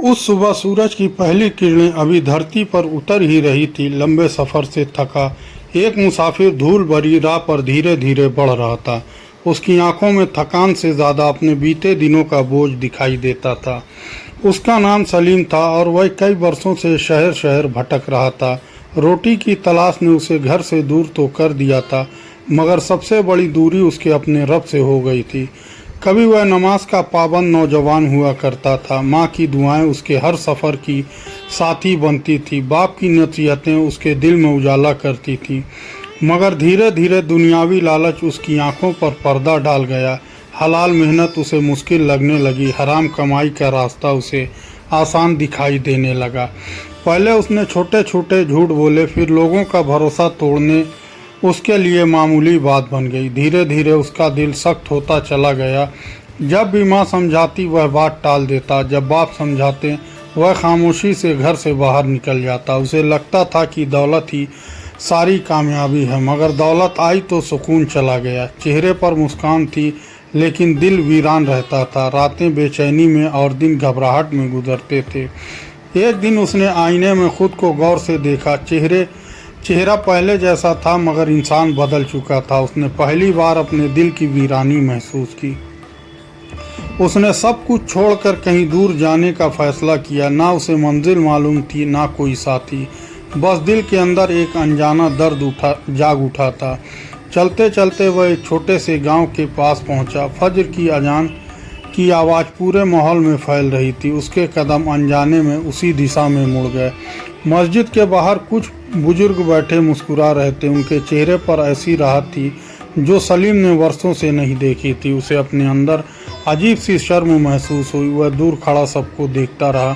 उस सुबह सूरज की पहली किरणें अभी धरती पर उतर ही रही थी। लंबे सफर से थका एक मुसाफिर धूल भरी राह पर धीरे धीरे बढ़ रहा था। उसकी आंखों में थकान से ज़्यादा अपने बीते दिनों का बोझ दिखाई देता था। उसका नाम सलीम था और वह कई वर्षों से शहर शहर भटक रहा था। रोटी की तलाश ने उसे घर से दूर तो कर दिया था, मगर सबसे बड़ी दूरी उसके अपने रब से हो गई थी। कभी वह नमाज का पाबंद नौजवान हुआ करता था। माँ की दुआएं उसके हर सफ़र की साथी बनती थी। बाप की नसीहतें उसके दिल में उजाला करती थी। मगर धीरे धीरे दुनियावी लालच उसकी आंखों पर पर्दा डाल गया। हलाल मेहनत उसे मुश्किल लगने लगी। हराम कमाई का रास्ता उसे आसान दिखाई देने लगा। पहले उसने छोटे छोटे झूठ बोले, फिर लोगों का भरोसा तोड़ने उसके लिए मामूली बात बन गई। धीरे धीरे उसका दिल सख्त होता चला गया। जब भी माँ समझाती वह बात टाल देता, जब बाप समझाते वह खामोशी से घर से बाहर निकल जाता। उसे लगता था कि दौलत ही सारी कामयाबी है, मगर दौलत आई तो सुकून चला गया। चेहरे पर मुस्कान थी लेकिन दिल वीरान रहता था। रातें बेचैनी में और दिन घबराहट में गुजरते थे। एक दिन उसने आईने में खुद को गौर से देखा। चेहरा पहले जैसा था, मगर इंसान बदल चुका था। उसने पहली बार अपने दिल की वीरानी महसूस की। उसने सब कुछ छोड़कर कहीं दूर जाने का फैसला किया। ना उसे मंजिल मालूम थी, ना कोई साथी। बस दिल के अंदर एक अनजाना दर्द जाग उठा था। चलते चलते वह एक छोटे से गांव के पास पहुंचा। फज्र की अजान की आवाज़ पूरे माहौल में फैल रही थी। उसके कदम अनजाने में उसी दिशा में मुड़ गए। मस्जिद के बाहर कुछ बुजुर्ग बैठे मुस्कुरा रहे थे। उनके चेहरे पर ऐसी राहत थी जो सलीम ने वर्षों से नहीं देखी थी। उसे अपने अंदर अजीब सी शर्म महसूस हुई। वह दूर खड़ा सबको देखता रहा।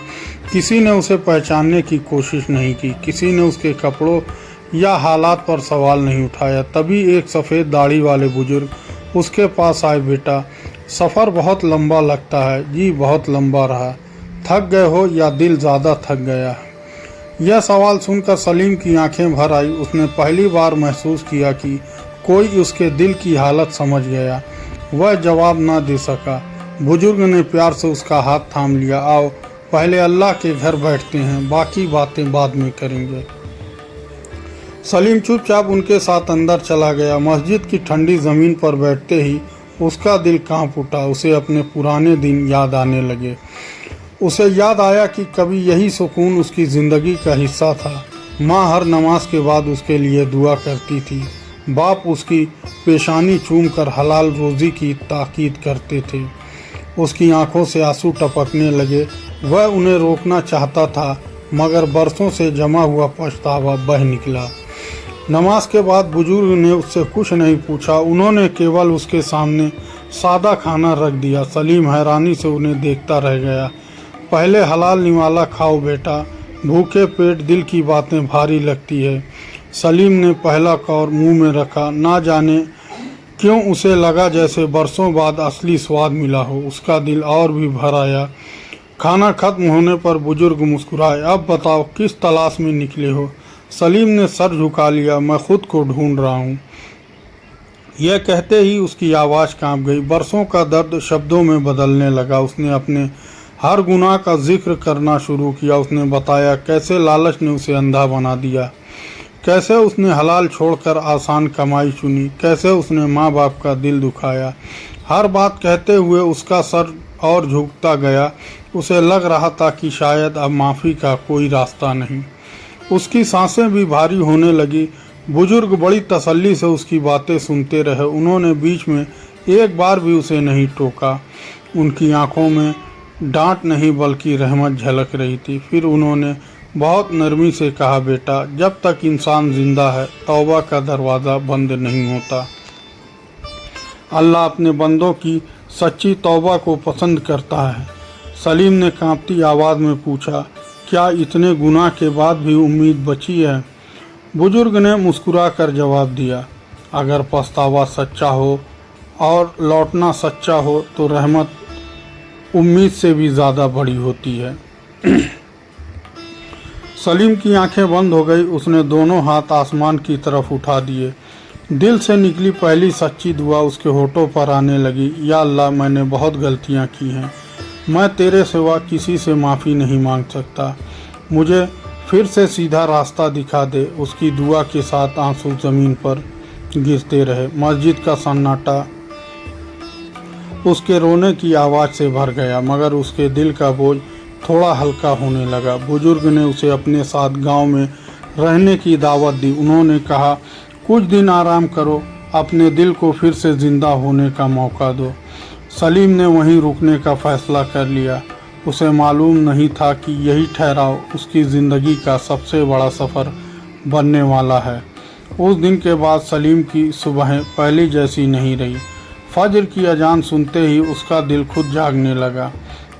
किसी ने उसे पहचानने की कोशिश नहीं की। किसी ने उसके कपड़ों या हालात पर सवाल नहीं उठाया। तभी एक सफ़ेद दाढ़ी वाले बुजुर्ग उसके पास आए। बेटा, सफ़र बहुत लंबा लगता है। जी, बहुत लंबा रहा। थक गए हो या दिल ज़्यादा थक गया? यह सवाल सुनकर सलीम की आंखें भर आई। उसने पहली बार महसूस किया कि कोई उसके दिल की हालत समझ गया। वह जवाब ना दे सका। बुजुर्ग ने प्यार से उसका हाथ थाम लिया। आओ, पहले अल्लाह के घर बैठते हैं, बाकी बातें बाद में करेंगे। सलीम चुपचाप उनके साथ अंदर चला गया। मस्जिद की ठंडी ज़मीन पर बैठते ही उसका दिल कांप उठा। उसे अपने पुराने दिन याद आने लगे। उसे याद आया कि कभी यही सुकून उसकी ज़िंदगी का हिस्सा था। माँ हर नमाज के बाद उसके लिए दुआ करती थी। बाप उसकी पेशानी चूमकर हलाल रोज़ी की ताकीद करते थे। उसकी आंखों से आंसू टपकने लगे। वह उन्हें रोकना चाहता था, मगर बरसों से जमा हुआ पछतावा बह निकला। नमाज के बाद बुजुर्ग ने उससे कुछ नहीं पूछा। उन्होंने केवल उसके सामने सादा खाना रख दिया। सलीम हैरानी से उन्हें देखता रह गया। पहले हलाल निवाला खाओ बेटा, भूखे पेट दिल की बातें भारी लगती है। सलीम ने पहला कौर मुंह में रखा। ना जाने क्यों उसे लगा जैसे बरसों बाद असली स्वाद मिला हो। उसका दिल और भी भर आया। खाना खत्म होने पर बुजुर्ग मुस्कुराए। अब बताओ, किस तलाश में निकले हो? सलीम ने सर झुका लिया। मैं खुद को ढूंढ रहा हूँ। यह कहते ही उसकी आवाज़ कांप गई। बरसों का दर्द शब्दों में बदलने लगा। उसने अपने हर गुनाह का जिक्र करना शुरू किया। उसने बताया कैसे लालच ने उसे अंधा बना दिया, कैसे उसने हलाल छोड़कर आसान कमाई चुनी, कैसे उसने माँ बाप का दिल दुखाया। हर बात कहते हुए उसका सर और झुकता गया। उसे लग रहा था कि शायद अब माफ़ी का कोई रास्ता नहीं। उसकी सांसें भी भारी होने लगी। बुजुर्ग बड़ी तसल्ली से उसकी बातें सुनते रहे। उन्होंने बीच में एक बार भी उसे नहीं टोका। उनकी आंखों में डांट नहीं बल्कि रहमत झलक रही थी। फिर उन्होंने बहुत नरमी से कहा, बेटा, जब तक इंसान जिंदा है तौबा का दरवाज़ा बंद नहीं होता। अल्लाह अपने बंदों की सच्ची तौबा को पसंद करता है। सलीम ने कांपती आवाज़ में पूछा, क्या इतने गुनाह के बाद भी उम्मीद बची है? बुजुर्ग ने मुस्कुराकर जवाब दिया, अगर पछतावा सच्चा हो और लौटना सच्चा हो तो रहमत उम्मीद से भी ज़्यादा बड़ी होती है। सलीम की आंखें बंद हो गई। उसने दोनों हाथ आसमान की तरफ उठा दिए। दिल से निकली पहली सच्ची दुआ उसके होठों पर आने लगी। या अल्लाह, मैंने बहुत गलतियां की हैं। मैं तेरे सिवा किसी से माफ़ी नहीं मांग सकता। मुझे फिर से सीधा रास्ता दिखा दे। उसकी दुआ के साथ आंसू ज़मीन पर गिरते रहे। मस्जिद का सन्नाटा उसके रोने की आवाज़ से भर गया, मगर उसके दिल का बोझ थोड़ा हल्का होने लगा। बुजुर्ग ने उसे अपने साथ गांव में रहने की दावत दी। उन्होंने कहा, कुछ दिन आराम करो, अपने दिल को फिर से ज़िंदा होने का मौका दो। सलीम ने वहीं रुकने का फैसला कर लिया। उसे मालूम नहीं था कि यही ठहराव उसकी ज़िंदगी का सबसे बड़ा सफ़र बनने वाला है। उस दिन के बाद सलीम की सुबहें पहली जैसी नहीं रही। फजर की अजान सुनते ही उसका दिल खुद जागने लगा।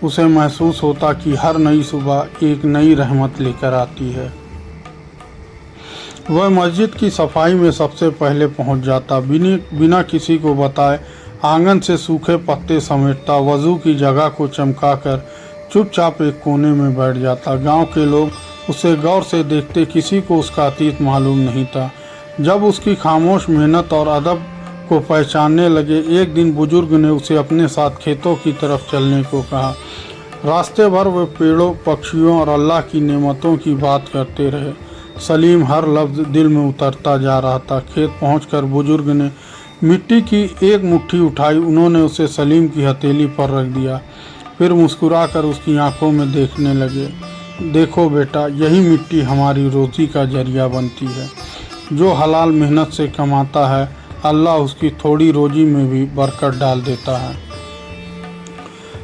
उसे महसूस होता कि हर नई सुबह एक नई रहमत लेकर आती है। वह मस्जिद की सफाई में सबसे पहले पहुंच जाता। बिना किसी को बताए आंगन से सूखे पत्ते समेटता, वज़ू की जगह को चमकाकर चुपचाप एक कोने में बैठ जाता। गांव के लोग उसे गौर से देखते, किसी को उसका अतीत मालूम नहीं था। जब उसकी खामोश मेहनत और अदब को पहचानने लगे, एक दिन बुजुर्ग ने उसे अपने साथ खेतों की तरफ चलने को कहा। रास्ते भर वे पेड़ों, पक्षियों और अल्लाह की नेमतों की बात करते रहे। सलीम हर लफ्ज़ दिल में उतरता जा रहा था। खेत पहुंचकर बुजुर्ग ने मिट्टी की एक मुट्ठी उठाई। उन्होंने उसे सलीम की हथेली पर रख दिया, फिर मुस्कुराकर उसकी आंखों में देखने लगे। देखो बेटा, यही मिट्टी हमारी रोज़ी का जरिया बनती है। जो हलाल मेहनत से कमाता है, अल्लाह उसकी थोड़ी रोजी में भी बरकत डाल देता है।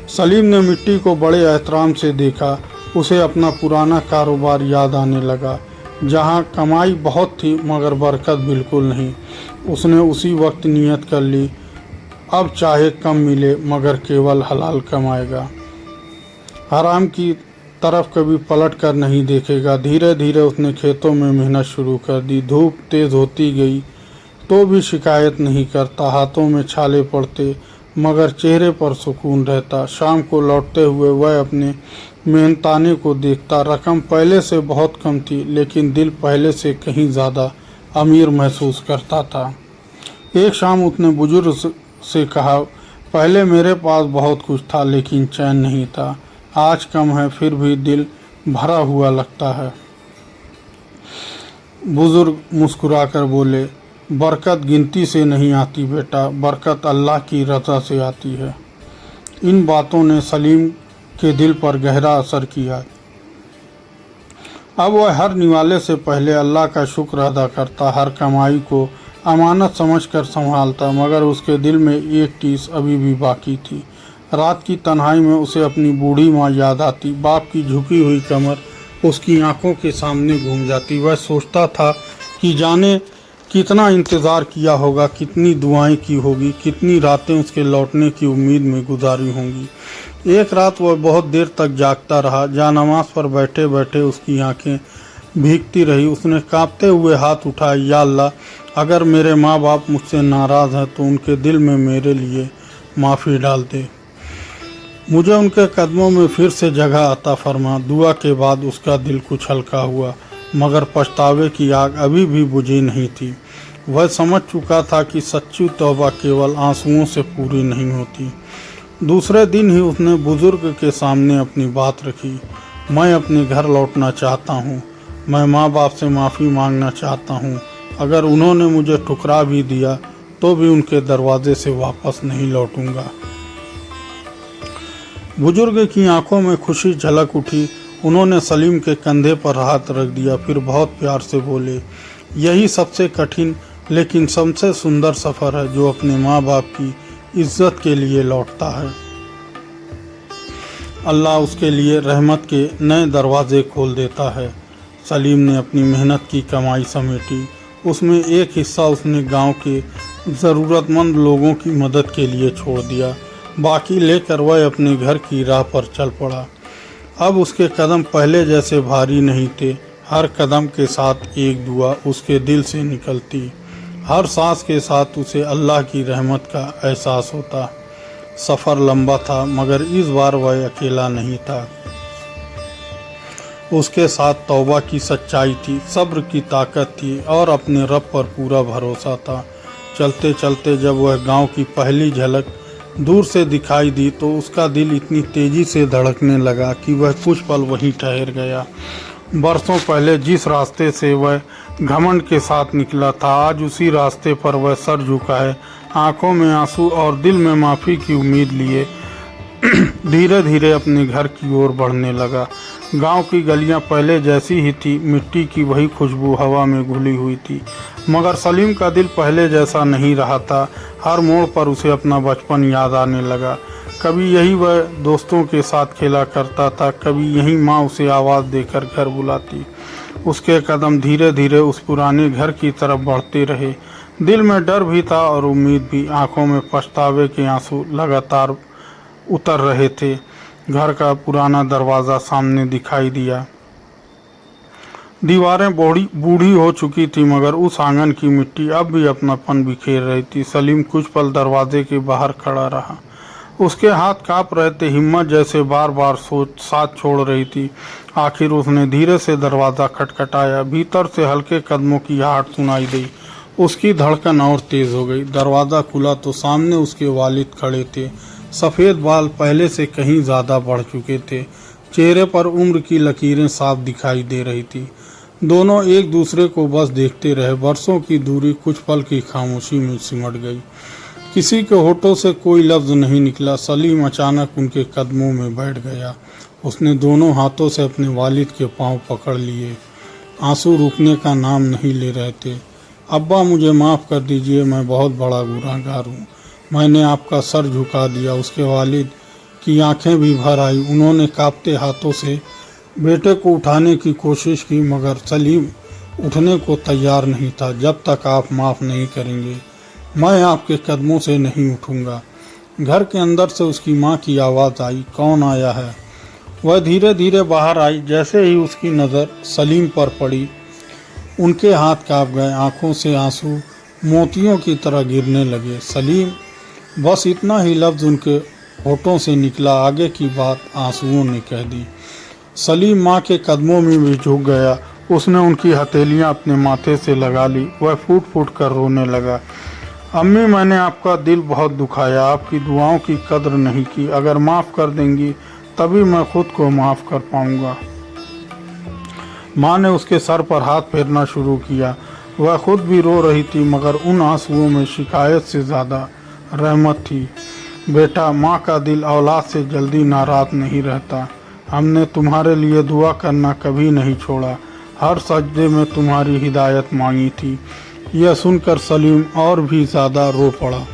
सलीम ने मिट्टी को बड़े एहतराम से देखा। उसे अपना पुराना कारोबार याद आने लगा, जहां कमाई बहुत थी मगर बरकत बिल्कुल नहीं। उसने उसी वक्त नियत कर ली, अब चाहे कम मिले मगर केवल हलाल कमाएगा, हराम की तरफ कभी पलट कर नहीं देखेगा। धीरे धीरे उसने खेतों में मेहनत शुरू कर दी। धूप तेज़ होती गई तो भी शिकायत नहीं करता। हाथों में छाले पड़ते मगर चेहरे पर सुकून रहता। शाम को लौटते हुए वह अपने मेहनताने को देखता। रकम पहले से बहुत कम थी, लेकिन दिल पहले से कहीं ज़्यादा अमीर महसूस करता था। एक शाम उसने बुजुर्ग से कहा, पहले मेरे पास बहुत कुछ था लेकिन चैन नहीं था। आज कम है फिर भी दिल भरा हुआ लगता है। बुजुर्ग मुस्कुराकर बोले, बरकत गिनती से नहीं आती बेटा, बरकत अल्लाह की रज़ा से आती है। इन बातों ने सलीम के दिल पर गहरा असर किया। अब वह हर निवाले से पहले अल्लाह का शुक्र अदा करता, हर कमाई को अमानत समझकर संभालता। मगर उसके दिल में एक टीस अभी भी बाकी थी। रात की तन्हाई में उसे अपनी बूढ़ी माँ याद आती। बाप की झुकी हुई कमर उसकी आंखों के सामने घूम जाती। वह सोचता था कि जाने कितना इंतज़ार किया होगा, कितनी दुआएं की होगी, कितनी रातें उसके लौटने की उम्मीद में गुजारी होंगी। एक रात वह बहुत देर तक जागता रहा। जानमाज़ पर बैठे बैठे उसकी आंखें भीगती रही। उसने कांपते हुए हाथ उठाए, या अल्लाह, अगर मेरे माँ बाप मुझसे नाराज़ हैं तो उनके दिल में मेरे लिए माफ़ी डाल दे। मुझे उनके कदमों में फिर से जगह अता फरमा। दुआ के बाद उसका दिल कुछ हल्का हुआ, मगर पछतावे की आग अभी भी बुझी नहीं थी। वह समझ चुका था कि सच्ची तौबा केवल आंसुओं से पूरी नहीं होती। दूसरे दिन ही उसने बुजुर्ग के सामने अपनी बात रखी। मैं अपने घर लौटना चाहता हूँ। मैं माँ बाप से माफ़ी मांगना चाहता हूँ। अगर उन्होंने मुझे ठुकरा भी दिया तो भी उनके दरवाजे से वापस नहीं लौटूंगा। बुजुर्ग की आंखों में खुशी झलक उठी। उन्होंने सलीम के कंधे पर हाथ रख दिया, फिर बहुत प्यार से बोले, यही सबसे कठिन लेकिन सबसे सुंदर सफ़र है जो अपने माँ बाप की इज्जत के लिए लौटता है। अल्लाह उसके लिए रहमत के नए दरवाजे खोल देता है। सलीम ने अपनी मेहनत की कमाई समेटी। उसमें एक हिस्सा उसने गांव के ज़रूरतमंद लोगों की मदद के लिए छोड़ दिया। बाकी लेकर वह अपने घर की राह पर चल पड़ा। अब उसके कदम पहले जैसे भारी नहीं थे। हर कदम के साथ एक दुआ उसके दिल से निकलती। हर सांस के साथ उसे अल्लाह की रहमत का एहसास होता। सफ़र लंबा था मगर इस बार वह अकेला नहीं था। उसके साथ तौबा की सच्चाई थी, सब्र की ताकत थी और अपने रब पर पूरा भरोसा था। चलते चलते जब वह गांव की पहली झलक दूर से दिखाई दी तो उसका दिल इतनी तेजी से धड़कने लगा कि वह कुछ पल वहीं ठहर गया। बरसों पहले जिस रास्ते से वह घमंड के साथ निकला था, आज उसी रास्ते पर वह सर झुका है, आंखों में आंसू और दिल में माफ़ी की उम्मीद लिए धीरे धीरे अपने घर की ओर बढ़ने लगा। गांव की गलियां पहले जैसी ही थी, मिट्टी की वही खुशबू हवा में घुली हुई थी, मगर सलीम का दिल पहले जैसा नहीं रहा था। हर मोड़ पर उसे अपना बचपन याद आने लगा। कभी यही वह दोस्तों के साथ खेला करता था, कभी यही माँ उसे आवाज़ देकर घर बुलाती। उसके कदम धीरे धीरे उस पुराने घर की तरफ बढ़ते रहे। दिल में डर भी था और उम्मीद भी। आंखों में पछतावे के आंसू लगातार उतर रहे थे। घर का पुराना दरवाज़ा सामने दिखाई दिया। दीवारें बूढ़ी हो चुकी थी, मगर उस आंगन की मिट्टी अब भी अपनापन बिखेर रही थी। सलीम कुछ पल दरवाजे के बाहर खड़ा रहा। उसके हाथ कांप रहे थे, हिम्मत जैसे बार बार साथ छोड़ रही थी। आखिर उसने धीरे से दरवाज़ा खटखटाया। भीतर से हल्के कदमों की आहट सुनाई दी। उसकी धड़कन और तेज़ हो गई। दरवाज़ा खुला तो सामने उसके वालिद खड़े थे। सफ़ेद बाल पहले से कहीं ज़्यादा बढ़ चुके थे। चेहरे पर उम्र की लकीरें साफ दिखाई दे रही थी। दोनों एक दूसरे को बस देखते रहे। बरसों की दूरी कुछ पल की खामोशी में सिमट गई। किसी के होठों से कोई लफ्ज़ नहीं निकला। सलीम अचानक उनके कदमों में बैठ गया। उसने दोनों हाथों से अपने वालिद के पांव पकड़ लिए। आंसू रुकने का नाम नहीं ले रहे थे। अब्बा, मुझे माफ़ कर दीजिए, मैं बहुत बड़ा गुनहगार हूँ। मैंने आपका सर झुका दिया। उसके वालिद की आंखें भी भर आई। उन्होंने कांपते हाथों से बेटे को उठाने की कोशिश की, मगर सलीम उठने को तैयार नहीं था। जब तक आप माफ़ नहीं करेंगे, मैं आपके कदमों से नहीं उठूंगा। घर के अंदर से उसकी माँ की आवाज़ आई, कौन आया है? वह धीरे धीरे बाहर आई। जैसे ही उसकी नज़र सलीम पर पड़ी, उनके हाथ कांप गए। आंखों से आंसू मोतियों की तरह गिरने लगे। सलीम, बस इतना ही लफ्ज़ उनके होठों से निकला। आगे की बात आंसुओं ने कह दी। सलीम माँ के कदमों में भी झुक गया। उसने उनकी हथेलियाँ अपने माथे से लगा ली। वह फूट फूट कर रोने लगा। अम्मी, मैंने आपका दिल बहुत दुखाया, आपकी दुआओं की कद्र नहीं की। अगर माफ़ कर देंगी तभी मैं खुद को माफ़ कर पाऊंगा। माँ ने उसके सर पर हाथ फेरना शुरू किया। वह खुद भी रो रही थी, मगर उन आंसुओं में शिकायत से ज़्यादा रहमत थी। बेटा, माँ का दिल औलाद से जल्दी नाराज़ नहीं रहता। हमने तुम्हारे लिए दुआ करना कभी नहीं छोड़ा। हर सजदे में तुम्हारी हिदायत मांगी थी। यह सुनकर सलीम और भी ज़्यादा रो पड़ा।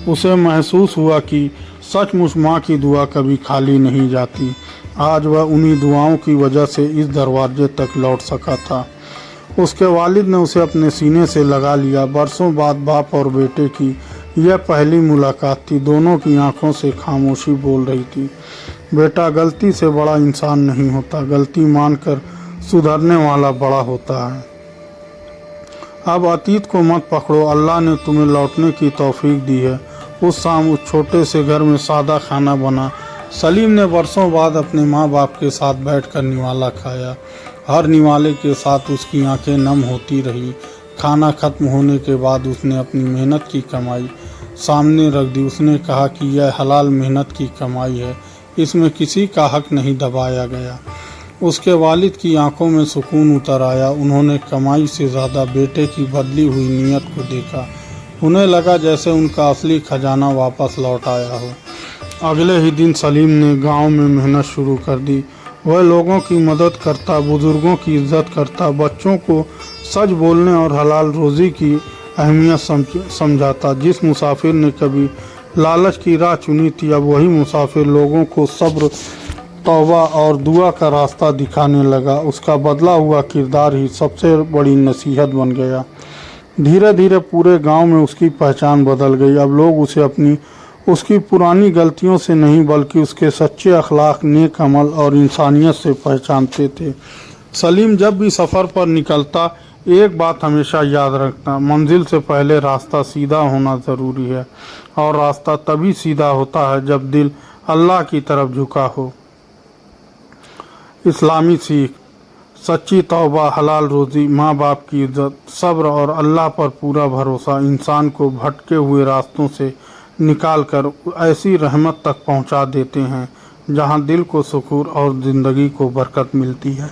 उसे महसूस हुआ कि सचमुच माँ की दुआ कभी खाली नहीं जाती। आज वह उन्हीं दुआओं की वजह से इस दरवाजे तक लौट सका था। उसके वालिद ने उसे अपने सीने से लगा लिया। बरसों बाद बाप और बेटे की यह पहली मुलाकात थी। दोनों की आंखों से खामोशी बोल रही थी, बेटा, गलती से बड़ा इंसान नहीं होता, गलती मानकर सुधरने वाला बड़ा होता है। अब अतीत को मत पकड़ो, अल्लाह ने तुम्हें लौटने की तौफीक दी है। उस शाम उस छोटे से घर में सादा खाना बना। सलीम ने बरसों बाद अपने माँ बाप के साथ बैठकर निवाला खाया। हर निवाले के साथ उसकी आंखें नम होती रही। खाना खत्म होने के बाद उसने अपनी मेहनत की कमाई सामने रख दी। उसने कहा कि यह हलाल मेहनत की कमाई है, इसमें किसी का हक नहीं दबाया गया। उसके वालिद की आंखों में सुकून उतर आया। उन्होंने कमाई से ज़्यादा बेटे की बदली हुई नीयत को देखा। उन्हें लगा जैसे उनका असली खजाना वापस लौट आया हो। अगले ही दिन सलीम ने गांव में मेहनत शुरू कर दी। वह लोगों की मदद करता, बुजुर्गों की इज्जत करता, बच्चों को सच बोलने और हलाल रोज़ी की अहमियत समझाता। जिस मुसाफिर ने कभी लालच की राह चुनी थी, अब वही मुसाफिर लोगों को सब्र, तौबा और दुआ का रास्ता दिखाने लगा। उसका बदला हुआ किरदार ही सबसे बड़ी नसीहत बन गया। धीरे धीरे पूरे गांव में उसकी पहचान बदल गई। अब लोग उसे उसकी पुरानी गलतियों से नहीं, बल्कि उसके सच्चे अखलाक, नेक अमल और इंसानियत से पहचानते थे। सलीम जब भी सफ़र पर निकलता, एक बात हमेशा याद रखना, मंजिल से पहले रास्ता सीधा होना ज़रूरी है, और रास्ता तभी सीधा होता है जब दिल अल्लाह की तरफ झुका हो। इस्लामी सीख, सच्ची तौबा, हलाल रोज़ी, माँ बाप की इज़्ज़त, सब्र और अल्लाह पर पूरा भरोसा इंसान को भटके हुए रास्तों से निकाल कर ऐसी रहमत तक पहुंचा देते हैं जहां दिल को सुकून और ज़िंदगी को बरकत मिलती है।